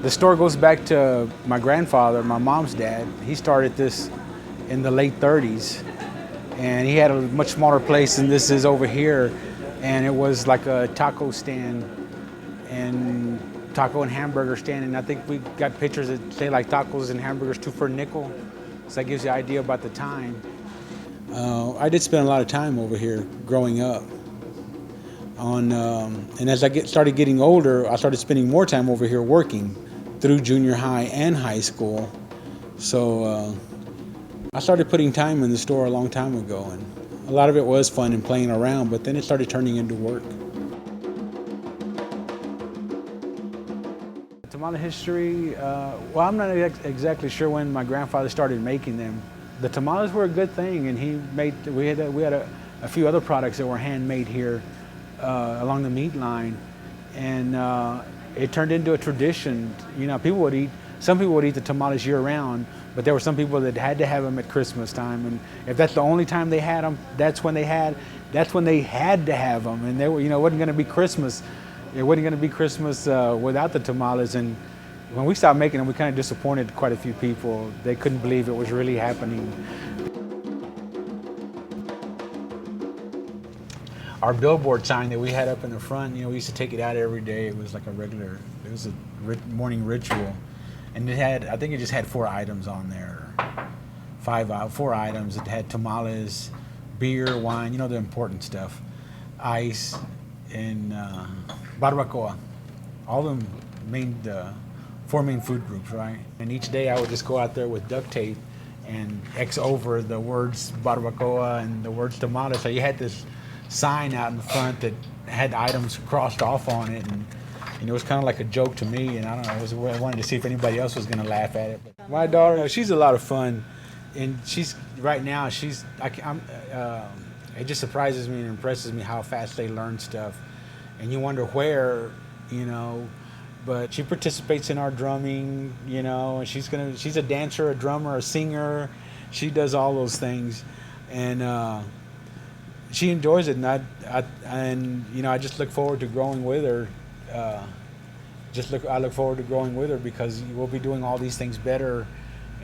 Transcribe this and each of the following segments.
The store goes back to my grandfather, my mom's dad. He started this in the late 30s, and he had a much smaller place than this is over here, and it was like a taco stand and taco and hamburger stand, and I think we got pictures that say like tacos and hamburgers 2 for a nickel, so that gives you an idea about the time. I did spend a lot of time over here growing up. And as I started getting older, I started spending more time over here working through junior high and high school. So I started putting time in the store a long time ago, and a lot of it was fun and playing around, but then it started turning into work. Tamale history, well, I'm not exactly sure when my grandfather started making them. The tamales were a good thing, and we had a few other products that were handmade here along the meat line, and it turned into a tradition. You know, some people would eat the tamales year round, but there were some people that had to have them at Christmas time, and if that's the only time they had them, that's when they had to have them, and they were, it wasn't going to be Christmas. It wasn't going to be Christmas without the tamales, and when we stopped making them, we kind of disappointed quite a few people. They couldn't believe it was really happening. Our billboard sign that we had up in the front, we used to take it out every day. It was like it was a morning ritual. And I think it just had 4 items on there. 4 items. It had tamales, beer, wine, the important stuff, ice, and barbacoa. All of them 4 main food groups, right? And each day I would just go out there with duct tape and X over the words barbacoa and the words tamales. So you had this sign out in the front that had items crossed off on it, and it was kind of like a joke to me, and I don't know, I wanted to see if anybody else was going to laugh at it. But my daughter, she's a lot of fun, and it just surprises me and impresses me how fast they learn stuff, and you wonder where, but she participates in our drumming, and she's a dancer, a drummer, a singer. She does all those things, and she enjoys it, and I just look forward to growing with her. I look forward to growing with her because we'll be doing all these things better,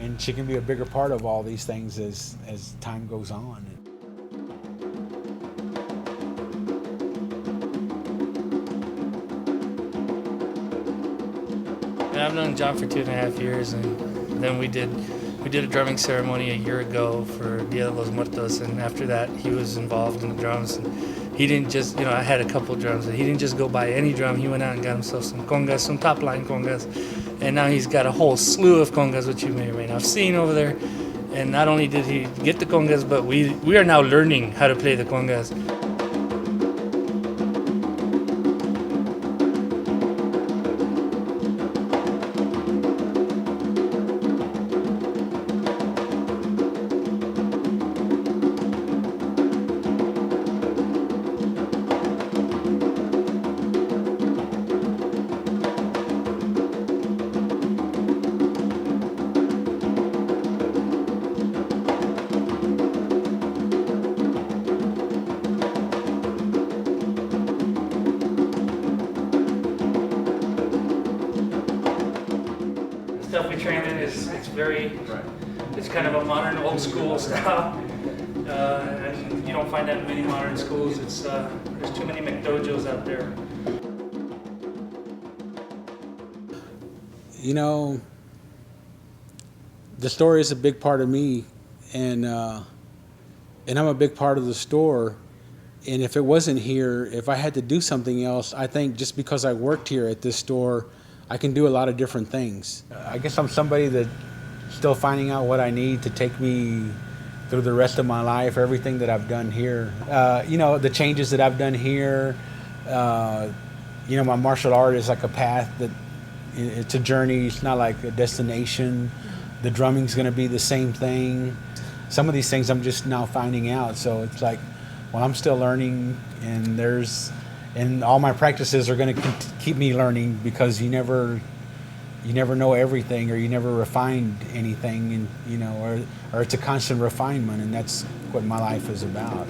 and she can be a bigger part of all these things as time goes on. I've known John for 2.5 years, and then we did a drumming ceremony a year ago for Dia de los Muertos, and after that he was involved in the drums. And he didn't just, I had a couple drums, and he didn't just go buy any drum. He went out and got himself some congas, some top line congas, and now he's got a whole slew of congas, which you may or may not have seen over there. And not only did he get the congas, but we are now learning how to play the congas. Stuff we train in it's kind of a modern old school style, and you don't find that in many modern schools. There's too many McDojos out there. The store is a big part of me, and I'm a big part of the store. And if it wasn't here, if I had to do something else, I think just because I worked here at this store, I can do a lot of different things. I guess I'm somebody that's still finding out what I need to take me through the rest of my life, everything that I've done here. The changes that I've done here, my martial art is like a path it's a journey. It's not like a destination. The drumming's gonna be the same thing. Some of these things I'm just now finding out. So it's like, well, I'm still learning, and all my practices are going to keep me learning, because you never know everything, or you never refined anything, and or it's a constant refinement, and that's what my life is about.